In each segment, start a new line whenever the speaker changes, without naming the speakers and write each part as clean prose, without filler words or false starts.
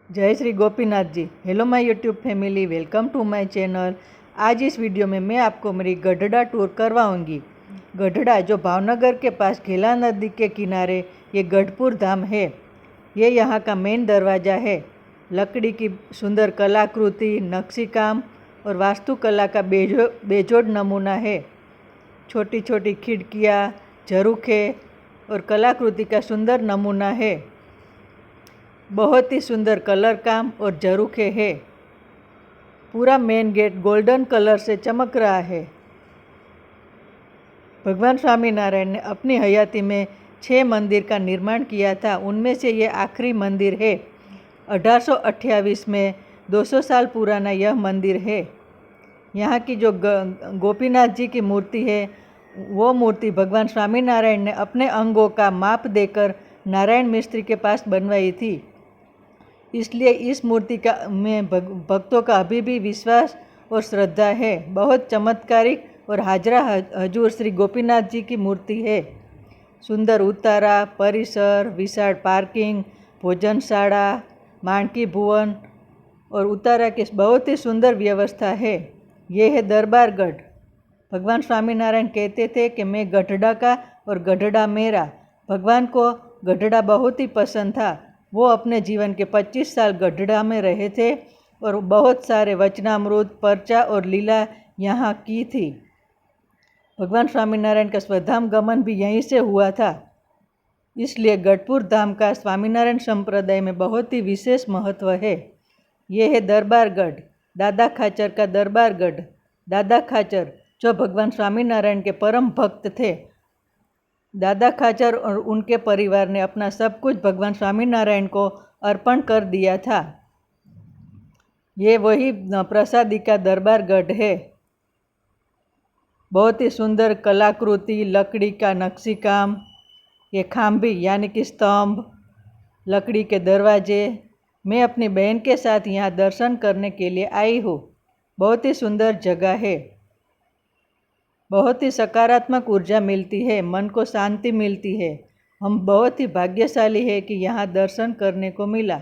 जय Shri Gopinath ji. Hello my YouTube family, welcome to my channel. आज इस वीडियो में मैं आपको मेरी गढ़ड़ा टूर करवाऊंगी। गढ़ड़ा जो भावनगर के पास घेला नदी के किनारे ये गढ़पुर धाम है। ये यहाँ का मेन दरवाज़ा है। लकड़ी की सुंदर कलाकृति, नक्शी काम और वास्तुकला का बेजोड़ नमूना है। छोटी छोटी खिड़कियाँ, झरोखे और कलाकृति का सुंदर नमूना है। बहुत ही सुंदर कलर काम और झरोखे है। पूरा मेन गेट गोल्डन कलर से चमक रहा है। भगवान स्वामीनारायण ने अपनी हयाती में 6 मंदिर का निर्माण किया था। उनमें से ये आखिरी मंदिर है। 1828 में 200 साल पुराना यह मंदिर है। यहाँ की जो गोपीनाथ जी की मूर्ति है, वो मूर्ति भगवान स्वामीनारायण ने अपने अंगों का माप देकर नारायण मिस्त्री के पास बनवाई थी। इसलिए इस मूर्ति का में भक्तों का अभी भी विश्वास और श्रद्धा है। बहुत चमत्कारिक और हाजरा हजूर श्री गोपीनाथ जी की मूर्ति है। सुंदर उतारा, परिसर, विशाल पार्किंग, भोजनशाला, माणकी भुवन और उतारा की बहुत ही सुंदर व्यवस्था है। ये है दरबारगढ़। भगवान स्वामीनारायण कहते थे कि मैं गढ़ड़ा का और गढ़ड़ा मेरा। भगवान को गढ़ड़ा बहुत ही पसंद था। वो अपने जीवन के 25 साल गढ़ड़ा में रहे थे और बहुत सारे वचनामृत, पर्चा और लीला यहाँ की थी। भगवान स्वामीनारायण का स्वधाम गमन भी यहीं से हुआ था। इसलिए गढ़पुर धाम का स्वामीनारायण संप्रदाय में बहुत ही विशेष महत्व है। ये है दरबारगढ़, दादा खाचर का दरबारगढ़। दादा खाचर जो भगवान स्वामीनारायण के परम भक्त थे। दादा खाचर और उनके परिवार ने अपना सब कुछ भगवान स्वामीनारायण को अर्पण कर दिया था। ये वही प्रसादी का दरबारगढ़ है। बहुत ही सुंदर कलाकृति, लकड़ी का नक्शी काम, ये खांभी यानी कि स्तंभ, लकड़ी के दरवाजे। मैं अपनी बहन के साथ यहाँ दर्शन करने के लिए आई हूँ। बहुत ही सुंदर जगह है। बहुत ही सकारात्मक ऊर्जा मिलती है, मन को शांति मिलती है। हम बहुत ही भाग्यशाली है कि यहाँ दर्शन करने को मिला।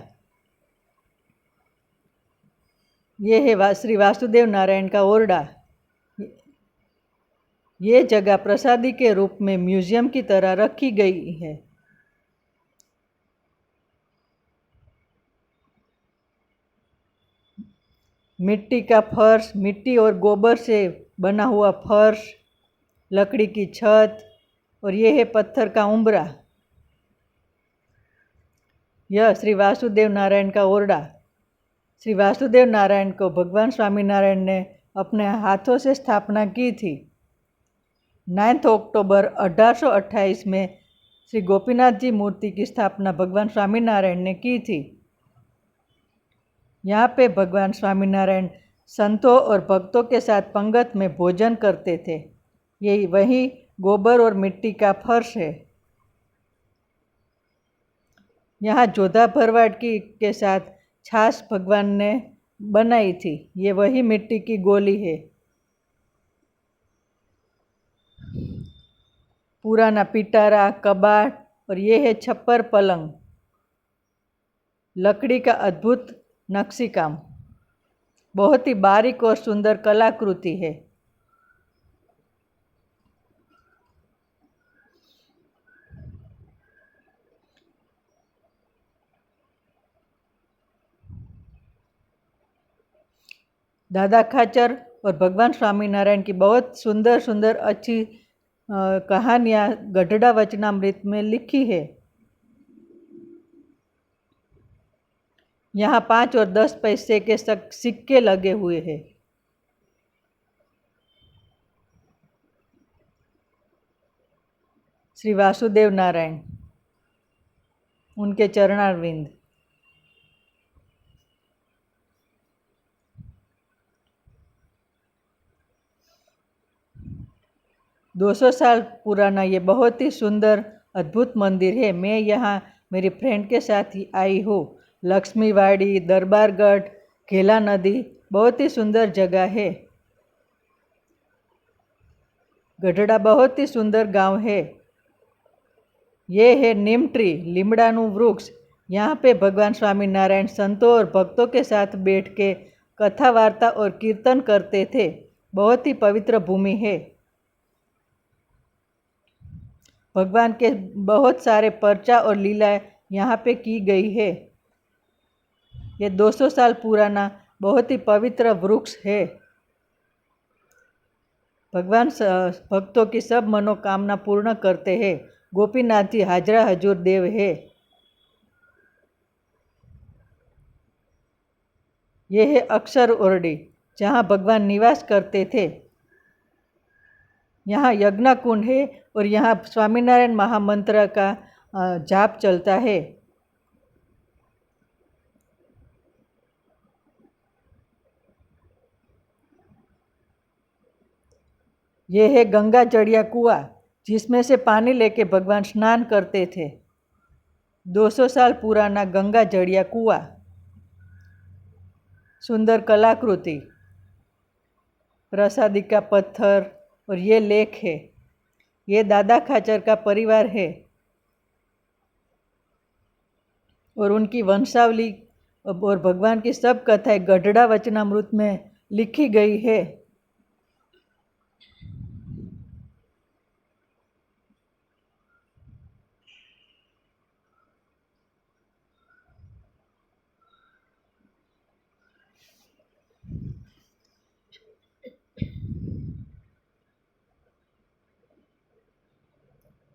ये है श्री वासुदेव नारायण का ओरडा। ये जगह प्रसादी के रूप में म्यूजियम की तरह रखी गई है। मिट्टी का फर्श, मिट्टी और गोबर से बना हुआ फर्श, लकड़ी की छत और ये है पत्थर का उम्बरा। यह श्री वासुदेव नारायण का ओरडा। श्री वासुदेव नारायण को भगवान स्वामीनारायण ने अपने हाथों से स्थापना की थी। 9 अक्टूबर 1828 में श्री गोपीनाथ जी मूर्ति की स्थापना भगवान स्वामीनारायण ने की थी। यहाँ पे भगवान स्वामीनारायण संतों और भक्तों के साथ पंगत में भोजन करते थे। ये वही गोबर और मिट्टी का फर्श है। यहाँ जोधा भरवाड़ की के साथ छाछ भगवान ने बनाई थी। ये वही मिट्टी की गोली है। पुराना पिटारा, कबाट और ये है छप्पर पलंग। लकड़ी का अद्भुत नक्शी काम, बहुत ही बारीक और सुंदर कलाकृति है। दादा खाचर और भगवान स्वामीनारायण की बहुत सुंदर सुंदर अच्छी कहानियाँ गढ़ड़ा वचनामृत में लिखी है। यहाँ 5 और 10 पैसे के सिक्के लगे हुए हैं। श्री वासुदेव नारायण, उनके चरणारविंद। दो 200 साल पुराना ये बहुत ही सुंदर अद्भुत मंदिर है। मैं यहाँ मेरी फ्रेंड के साथ ही आई हूँ। लक्ष्मीवाड़ी, दरबारगढ़, घेला नदी, बहुत ही सुंदर जगह है। गढ़ड़ा बहुत ही सुंदर गांव है। ये है नीम ट्री, લીમડાનું વૃક્ષ। यहाँ पे भगवान स्वामीनारायण संतों और भक्तों के साथ बैठ के कथा वार्ता और कीर्तन करते थे। बहुत ही पवित्र भूमि है। भगवान के बहुत सारे पर्चा और लीलाएं यहाँ पे की गई है। ये 200 साल पुराना बहुत ही पवित्र वृक्ष है। भगवान भक्तों की सब मनोकामना पूर्ण करते हैं। गोपीनाथ जी हाजरा हजूर देव है। ये है अक्षर ओरडी, जहाँ भगवान निवास करते थे। यहाँ यज्ञ कुंड है और यहाँ स्वामीनारायण महामंत्र का जाप चलता है। ये है गंगा जड़िया कुआं, जिसमें से पानी लेके भगवान स्नान करते थे। 200 साल पुराना गंगा जड़िया कुआं। सुंदर कलाकृति, प्रसादी का पत्थर और ये लेक है। ये दादा खाचर का परिवार है और उनकी वंशावली और भगवान की सब कथाएं गढ़ड़ा वचनामृत में लिखी गई है।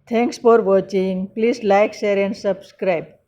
Thanks for watching. Please like, share and subscribe.